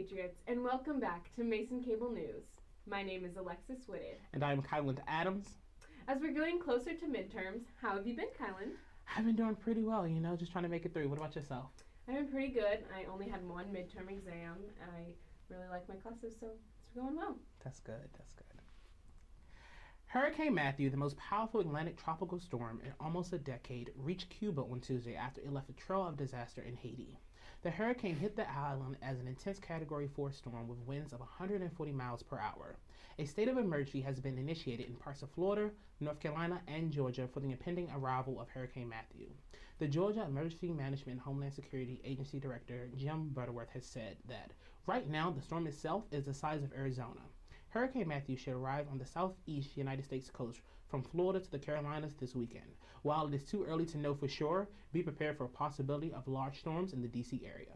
Patriots, and welcome back to Mason Cable News. My name is Alexis Whitted. And I'm Kylan Adams. As we're going closer to midterms, how have you been, Kylan? I've been doing pretty well, just trying to make it through. What about yourself? I've been pretty good. I only had one midterm exam, and I really like my classes, so it's going well. That's good. Hurricane Matthew, the most powerful Atlantic tropical storm in almost a decade, reached Cuba on Tuesday after it left a trail of disaster in Haiti. The hurricane hit the island as an intense Category 4 storm with winds of 140 miles per hour. A state of emergency has been initiated in parts of Florida, North Carolina, and Georgia for the impending arrival of Hurricane Matthew. The Georgia Emergency Management and Homeland Security Agency Director Jim Butterworth has said that right now the storm itself is the size of Arizona. Hurricane Matthew should arrive on the southeast United States coast from Florida to the Carolinas this weekend. While it is too early to know for sure, be prepared for a possibility of large storms in the D.C. area.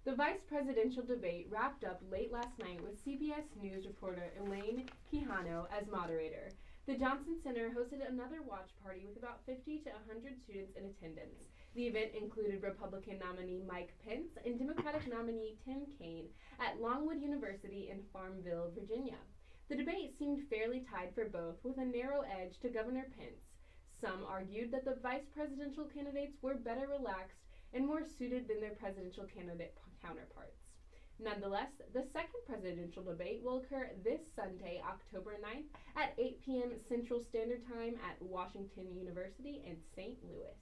The vice presidential debate wrapped up late last night with CBS News reporter Elaine Quijano as moderator. The Johnson Center hosted another watch party with about 50 to 100 students in attendance. The event included Republican nominee Mike Pence and Democratic nominee Tim Kaine at Longwood University in Farmville, Virginia. The debate seemed fairly tied for both, with a narrow edge to Governor Pence. Some argued that the vice presidential candidates were better relaxed and more suited than their presidential candidate counterparts. Nonetheless, the second presidential debate will occur this Sunday, October 9th at 8 p.m. Central Standard Time at Washington University in St. Louis.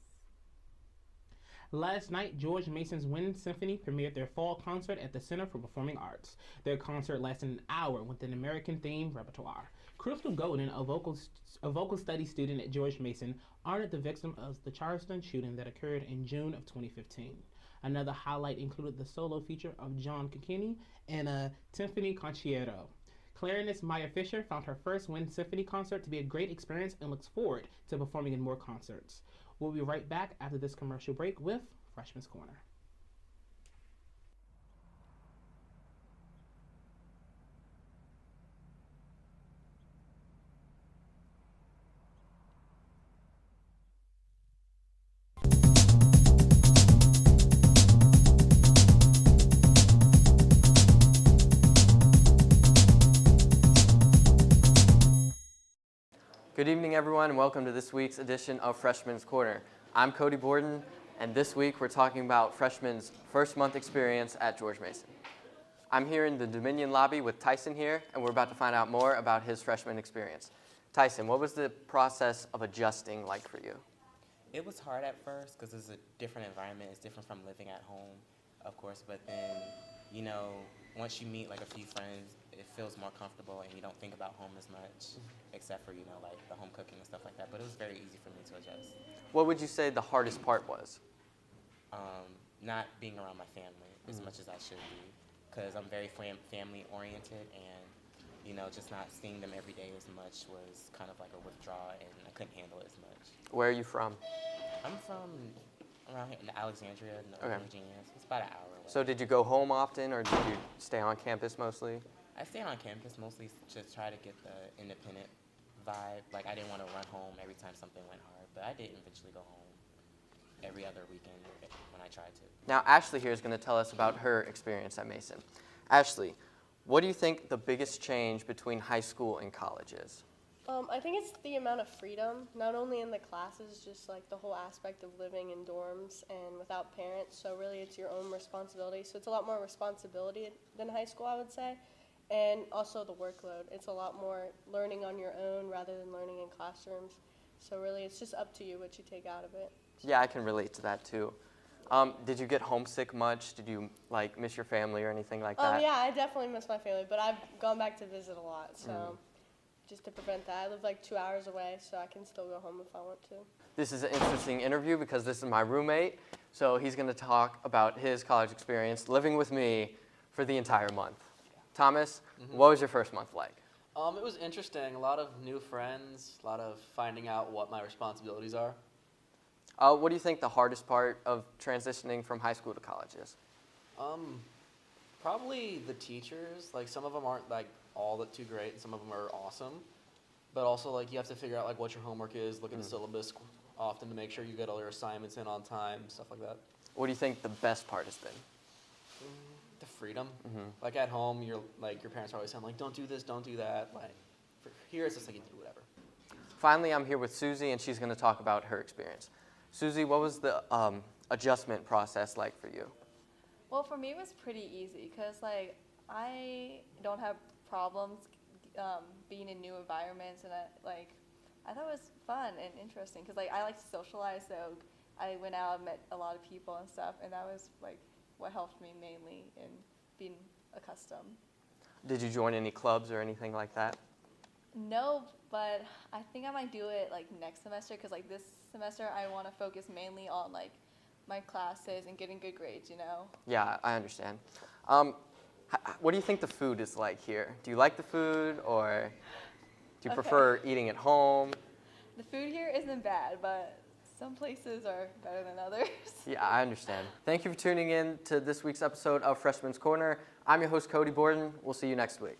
Last night, George Mason's Wind Symphony premiered their fall concert at the Center for Performing Arts. Their concert lasted an hour with an American-themed repertoire. Crystal Golden, a vocal studies student at George Mason, honored the victim of the Charleston shooting that occurred in June of 2015. Another highlight included the solo feature of John Kokini and a Tiffany Concerto. Clarinetist Maya Fisher found her first Wind Symphony concert to be a great experience and looks forward to performing in more concerts. We'll be right back after this commercial break with Freshman's Corner. Good evening, everyone, and welcome to this week's edition of Freshman's Corner. I'm Cody Borden, and this week we're talking about freshmen''s first month experience at George Mason. I'm here in the Dominion lobby with Tyson here, and we're about to find out more about his freshman experience. Tyson, what was the process of adjusting like for you? It was hard at first because it's a different environment. It's different from living at home, of course, but then, once you meet like a few friends, it feels more comfortable and you don't think about home as much, except for, like the home cooking and stuff like that. But it was very easy for me to adjust. What would you say the hardest part was? Not being around my family as much as I should be, because I'm very family oriented, and just not seeing them every day as much was kind of like a withdrawal, and I couldn't handle it as much. Where are you from? I'm from around here in Alexandria, Northern Virginia. So it's about an hour away. So did you go home often, or did you stay on campus mostly? I stayed on campus mostly to try to get the independent vibe. Like, I didn't want to run home every time something went hard, but I did eventually go home every other weekend when I tried to. Now, Ashley here is going to tell us about her experience at Mason. Ashley, what do you think the biggest change between high school and college is? I think it's the amount of freedom, not only in the classes, just like the whole aspect of living in dorms and without parents. So really it's your own responsibility. So it's a lot more responsibility than high school, I would say. And also the workload. It's a lot more learning on your own rather than learning in classrooms. So really it's just up to you what you take out of it. Yeah, I can relate to that too. Did you get homesick much? Did you miss your family or anything like that? Yeah, I definitely miss my family, but I've gone back to visit a lot. So just to prevent that, I live like 2 hours away, so I can still go home if I want to. This is an interesting interview because this is my roommate. So he's going to talk about his college experience living with me for the entire month. Thomas, what was your first month like? It was interesting. A lot of new friends, a lot of finding out what my responsibilities are. What do you think the hardest part of transitioning from high school to college is? Probably the teachers. Like, some of them aren't all that too great, and some of them are awesome. But also, you have to figure out what your homework is, look at the syllabus often to make sure you get all your assignments in on time, stuff like that. What do you think the best part has been? The freedom. Like at home, you're like your parents are always saying like, don't do this, don't do that. Like here, it's just like you do whatever. Finally, I'm here with Susie, and she's going to talk about her experience. Susie, what was the adjustment process like for you? Well, for me, it was pretty easy because, like, I don't have problems being in new environments, and I thought it was fun and interesting because, like, I like to socialize, so I went out and met a lot of people and stuff, and that was, like, what helped me mainly in being accustomed. Did you join any clubs or anything like that? No, but I think I might do it, like, next semester because, like, this semester I want to focus mainly on, like, my classes and getting good grades, you know? Yeah, I understand. What do you think the food is like here? Do you like the food, or do you prefer eating at home? The food here isn't bad, but some places are better than others. Yeah, I understand. Thank you for tuning in to this week's episode of Freshman's Corner. I'm your host, Cody Borden. We'll see you next week.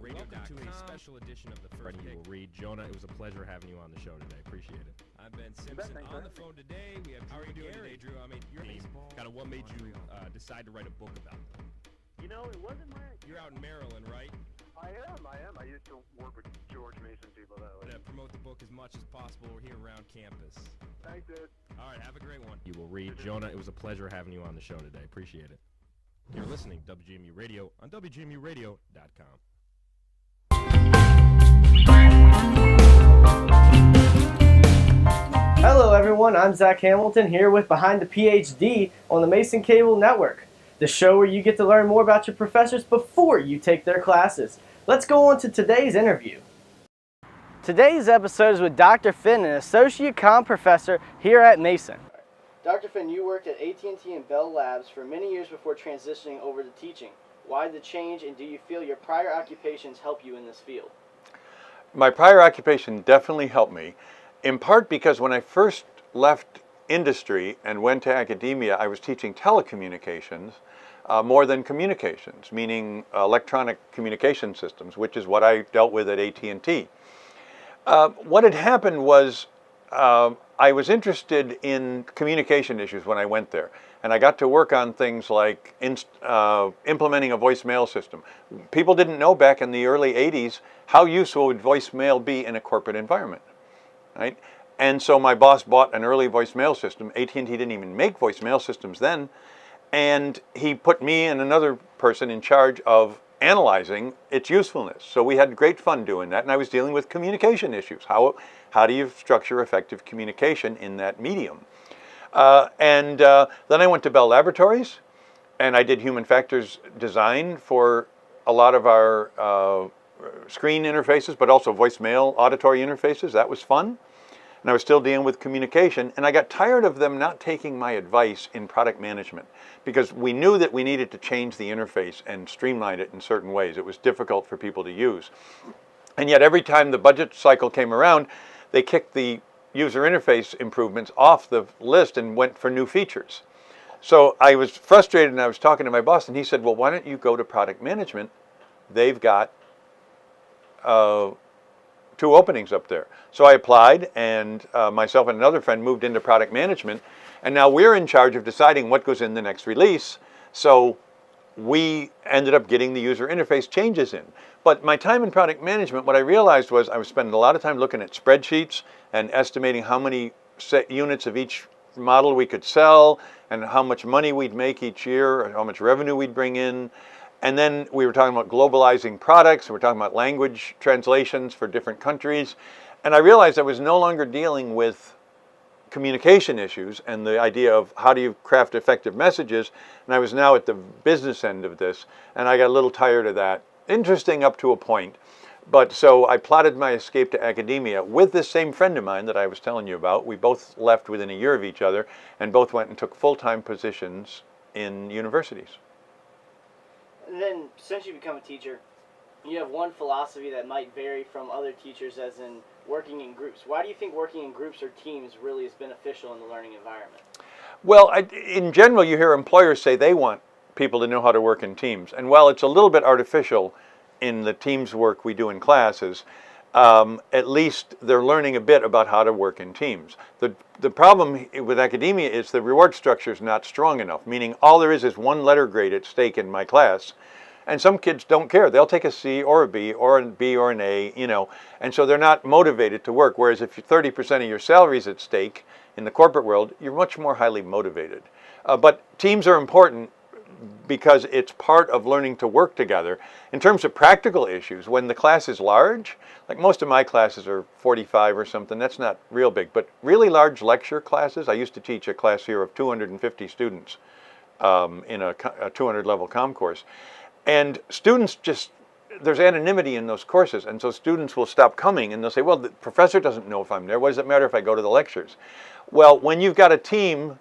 Welcome to a special edition of the First Take. You will read. Jonah, it was a pleasure having you on the show today. Appreciate it. I'm Ben Simpson on the phone today. We have How are you doing today, Drew? I mean, your baseball. Kind of what made you decide to write a book about them? You know, it wasn't my... You're out in Maryland, right? I am. I used to work with George Mason people that way. Promote the book as much as possible. We're here around campus. Thanks, dude. All right, have a great one. You will read. Jonah, it was a pleasure having you on the show today. Appreciate it. You're listening to WGMU Radio on WGMUradio.com. Hello everyone, I'm Zach Hamilton here with Behind the PhD on the Mason Cable Network, the show where you get to learn more about your professors before you take their classes. Let's go on to today's interview. Today's episode is with Dr. Finn, an Associate Comm Professor here at Mason. Dr. Finn, you worked at AT&T and Bell Labs for many years before transitioning over to teaching. Why the change, and do you feel your prior occupations help you in this field? My prior occupation definitely helped me, in part because when I first left industry and went to academia, I was teaching telecommunications more than communications, meaning electronic communication systems, which is what I dealt with at AT&T. What had happened was I was interested in communication issues when I went there, and I got to work on things like implementing a voicemail system. People didn't know back in the early 80s how useful would voicemail be in a corporate environment, right? And so my boss bought an early voicemail system. AT&T didn't even make voicemail systems then, and he put me and another person in charge of analyzing its usefulness. So we had great fun doing that, and I was dealing with communication issues. How do you structure effective communication in that medium? Then I went to Bell Laboratories, and I did human factors design for a lot of our screen interfaces, but also voicemail auditory interfaces. That was fun. and I was still dealing with communication, and I got tired of them not taking my advice in product management because we knew that we needed to change the interface and streamline it in certain ways. It was difficult for people to use. And yet every time the budget cycle came around, they kicked the user interface improvements off the list and went for new features. So I was frustrated, and I was talking to my boss, and he said, well, why don't you go to product management? They've got 2 openings up there. So I applied, and myself and another friend moved into product management, and now we're in charge of deciding what goes in the next release. So we ended up getting the user interface changes in. But my time in product management, what I realized was I was spending a lot of time looking at spreadsheets and estimating how many units of each model we could sell and how much money we'd make each year or how much revenue we'd bring in. And then we were talking about globalizing products. We were talking about language translations for different countries. And I realized I was no longer dealing with communication issues and the idea of how do you craft effective messages. And I was now at the business end of this, and I got a little tired of that. Interesting up to a point. But so I plotted my escape to academia with this same friend of mine that I was telling you about. We both left within a year of each other and both went and took full-time positions in universities. And then, since you become a teacher, you have one philosophy that might vary from other teachers, as in working in groups. Why do you think working in groups or teams really is beneficial in the learning environment? Well, in general, you hear employers say they want people to know how to work in teams. And while it's a little bit artificial in the teams work we do in classes, at least they're learning a bit about how to work in teams. The problem with academia is the reward structure is not strong enough, meaning all there is one letter grade at stake in my class. And some kids don't care. They'll take a C or a B or an A, you know, and so they're not motivated to work. Whereas if 30% of your salary is at stake in the corporate world, you're much more highly motivated. But teams are important because it's part of learning to work together. In terms of practical issues, when the class is large, like most of my classes are 45 or something, that's not real big, but really large lecture classes, I used to teach a class here of 250 students in a 200 level comm course. And students just, there's anonymity in those courses, and so students will stop coming and they'll say, well, the professor doesn't know if I'm there. What does it matter if I go to the lectures? Well, when you've got a team,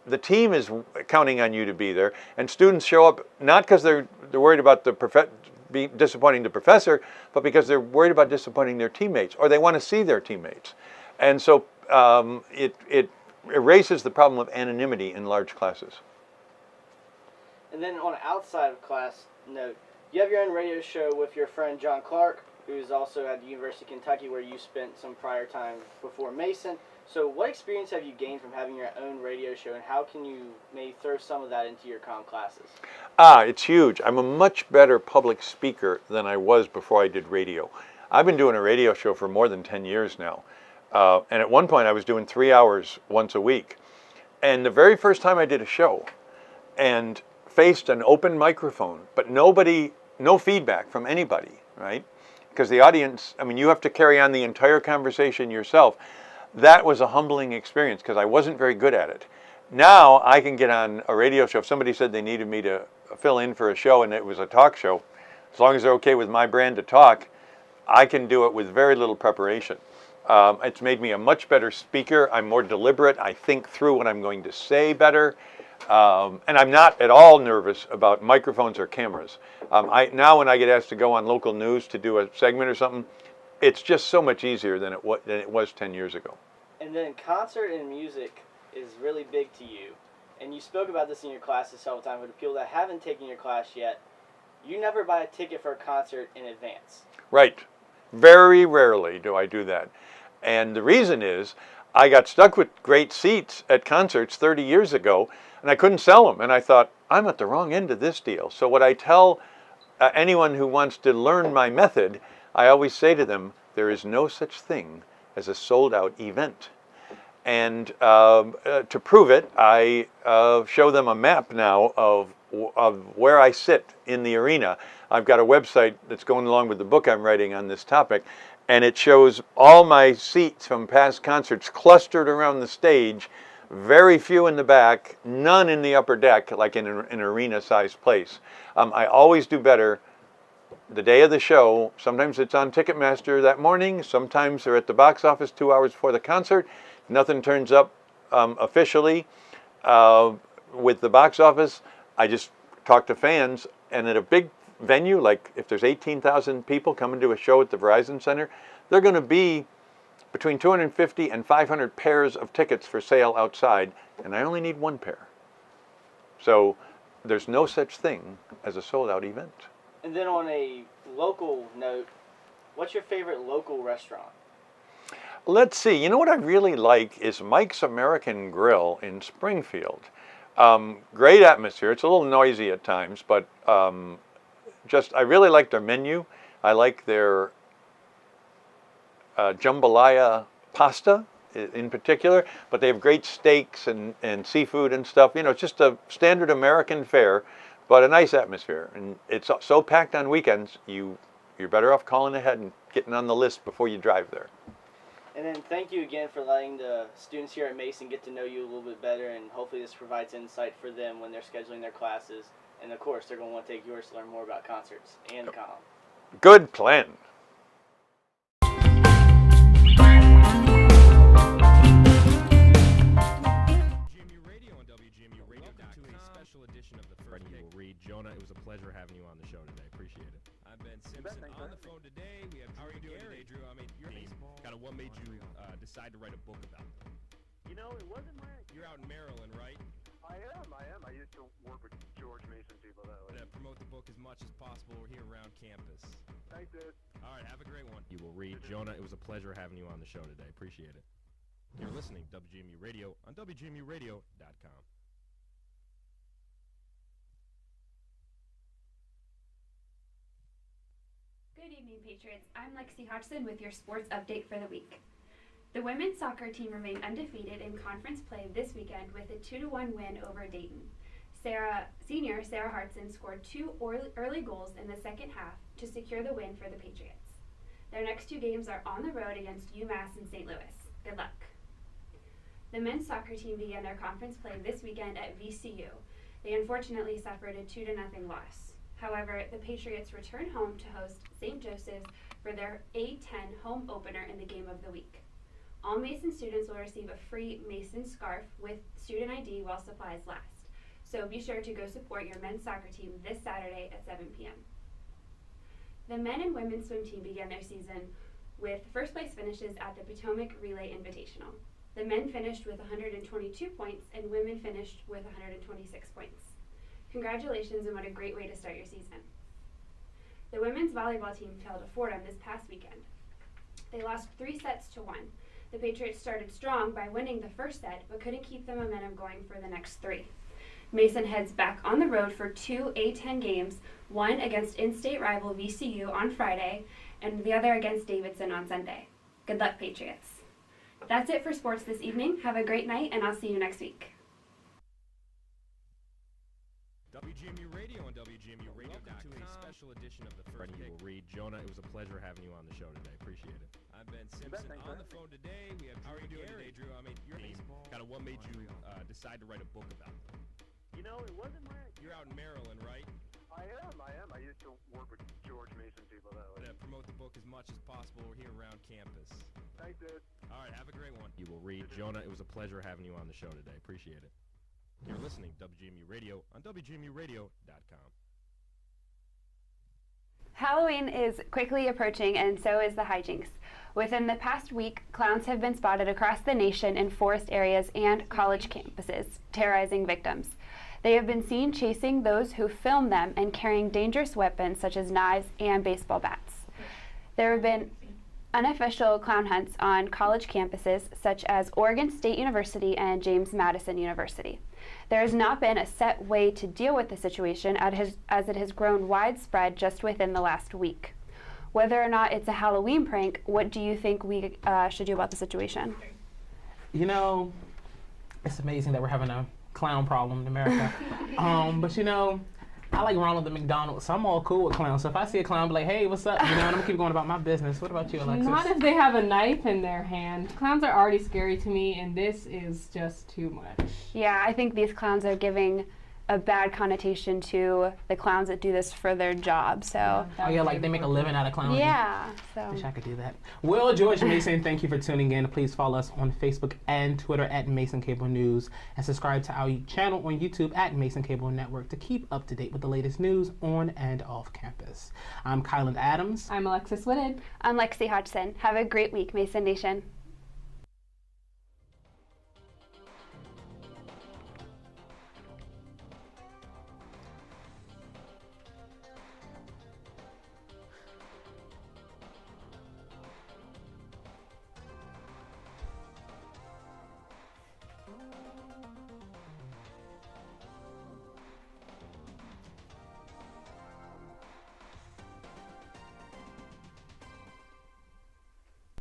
the team is counting on you to be there, and students show up not because they're worried about disappointing the professor, but because they're worried about disappointing their teammates, or they want to see their teammates. And so it erases the problem of anonymity in large classes. And then on an outside of class note, you have your own radio show with your friend John Clark, who's also at the University of Kentucky, where you spent some prior time before Mason. So what experience have you gained from having your own radio show, and how can you maybe throw some of that into your comm classes? It's huge. I'm a much better public speaker than I was before I did radio. I've been doing a radio show for more than 10 years now. And at one point I was doing 3 hours once a week. And the very first time I did a show and faced an open microphone, but no feedback from anybody, right? Because the audience, I mean, you have to carry on the entire conversation yourself. That was a humbling experience because I wasn't very good at it. Now I can get on a radio show. If somebody said they needed me to fill in for a show and it was a talk show, as long as they're okay with my brand to talk, I can do it with very little preparation. It's made me a much better speaker. I'm more deliberate. I think through what I'm going to say better. And I'm not at all nervous about microphones or cameras. Now when I get asked to go on local news to do a segment or something, it's just so much easier than it was 10 years ago. And then concert and music is really big to you. And you spoke about this in your classes several times, but the people that haven't taken your class yet, you never buy a ticket for a concert in advance. Right. Very rarely do I do that. And the reason is I got stuck with great seats at concerts 30 years ago, and I couldn't sell them. And I thought, I'm at the wrong end of this deal. So what I tell anyone who wants to learn my method, I always say to them, there is no such thing as a sold-out event. And to prove it, I show them a map now of where I sit in the arena. I've got a website that's going along with the book I'm writing on this topic, and it shows all my seats from past concerts clustered around the stage, very few in the back, none in the upper deck, like in an arena-sized place. I always do better the day of the show. Sometimes it's on Ticketmaster that morning. Sometimes they're at the box office 2 hours before the concert. Nothing turns up officially with the box office. I just talk to fans, and at a big venue, like if there's 18,000 people coming to a show at the Verizon Center, they're going to be between 250 and 500 pairs of tickets for sale outside, and I only need one pair. So there's no such thing as a sold-out event. And then on a local note, what's your favorite local restaurant? Let's see. You know what I really like is Mike's American Grill in Springfield. Great atmosphere. It's a little noisy at times, but I really like their menu. I like their jambalaya pasta in particular, but they have great steaks and seafood and stuff. You know, it's just a standard American fare, but a nice atmosphere. And it's so packed on weekends, you're better off calling ahead and getting on the list before you drive there. And then thank you again for letting the students here at Mason get to know you a little bit better, and hopefully this provides insight for them when they're scheduling their classes. And of course, they're going to want to take yours to learn more about concerts and the column. Good plan. Jonah, it was a pleasure having you on the show today. Appreciate it. I'm Ben Simpson on the phone today. We have Drew today, Drew. I mean, your baseball. Kind of what made you decide to write a book about them? You know, it wasn't my... You're out in Maryland, right? I am. I used to work with George Mason people that way. Promote the book as much as possible. We're here around campus. Thanks, dude. All right, have a great one. You will read. Jonah, it was a pleasure having you on the show today. Appreciate it. You're listening to WGMU Radio on WGMUradio.com. Good evening, Patriots. I'm Lexi Hodgson with your sports update for the week. The women's soccer team remained undefeated in conference play this weekend with a 2-1 win over Dayton. Senior Sarah Hartson scored 2 early goals in the second half to secure the win for the Patriots. Their next 2 games are on the road against UMass and St. Louis. Good luck. The men's soccer team began their conference play this weekend at VCU. They unfortunately suffered a 2-0 loss. However, the Patriots return home to host St. Joseph's for their A10 home opener in the game of the week. All Mason students will receive a free Mason scarf with student ID while supplies last. So be sure to go support your men's soccer team this Saturday at 7 p.m. The men and women's swim team began their season with first place finishes at the Potomac Relay Invitational. The men finished with 122 points and women finished with 126 points. Congratulations, and what a great way to start your season. The women's volleyball team fell to Fordham this past weekend. They lost 3 sets to 1. The Patriots started strong by winning the first set, but couldn't keep the momentum going for the next 3. Mason heads back on the road for 2 A10 games, one against in-state rival VCU on Friday, and the other against Davidson on Sunday. Good luck, Patriots. That's it for sports this evening. Have a great night, and I'll see you next week. WGMU Radio and WGMUradio.com. Welcome to a special edition of the First You Will Read. Jonah, it was a pleasure having you on the show today. Appreciate it. I'm Ben Simpson on the phone today. We have Drew today, Drew. I mean, your baseball. Kind of what made you decide to write a book about them? You know, it wasn't my... You're out in Maryland, right? I am. I used to work with George Mason people that way. Promote the book as much as possible. We're here around campus. Thanks, dude. All right, have a great one. You will read. Jonah, it was a pleasure having you on the show today. Appreciate it. You're listening to WGMU Radio on WGMUradio.com. Halloween is quickly approaching, and so is the hijinks. Within the past week, clowns have been spotted across the nation in forest areas and college campuses, terrorizing victims. They have been seen chasing those who film them and carrying dangerous weapons such as knives and baseball bats. There have been unofficial clown hunts on college campuses such as Oregon State University and James Madison University. There has not been a set way to deal with the situation as it has grown widespread just within the last week. Whether or not it's a Halloween prank, what do you think we should do about the situation? You know, it's amazing that we're having a clown problem in America. But you know, I like Ronald the McDonald, so I'm all cool with clowns. So if I see a clown, I'm like, hey, what's up? You know, and I'm gonna keep going about my business. What about you, Alexis? Not if they have a knife in their hand. Clowns are already scary to me, and this is just too much. Yeah, I think these clowns are giving a bad connotation to the clowns that do this for their job. So oh yeah, like they make a living out of clowning. Yeah. So wish I could do that. Well, George Mason, thank you for tuning in. Please follow us on Facebook and Twitter at Mason Cable News, and subscribe to our channel on YouTube at Mason Cable Network to keep up to date with the latest news on and off campus. I'm Kylan Adams. I'm Alexis Whitted. I'm Lexi Hodgson. Have a great week, Mason Nation.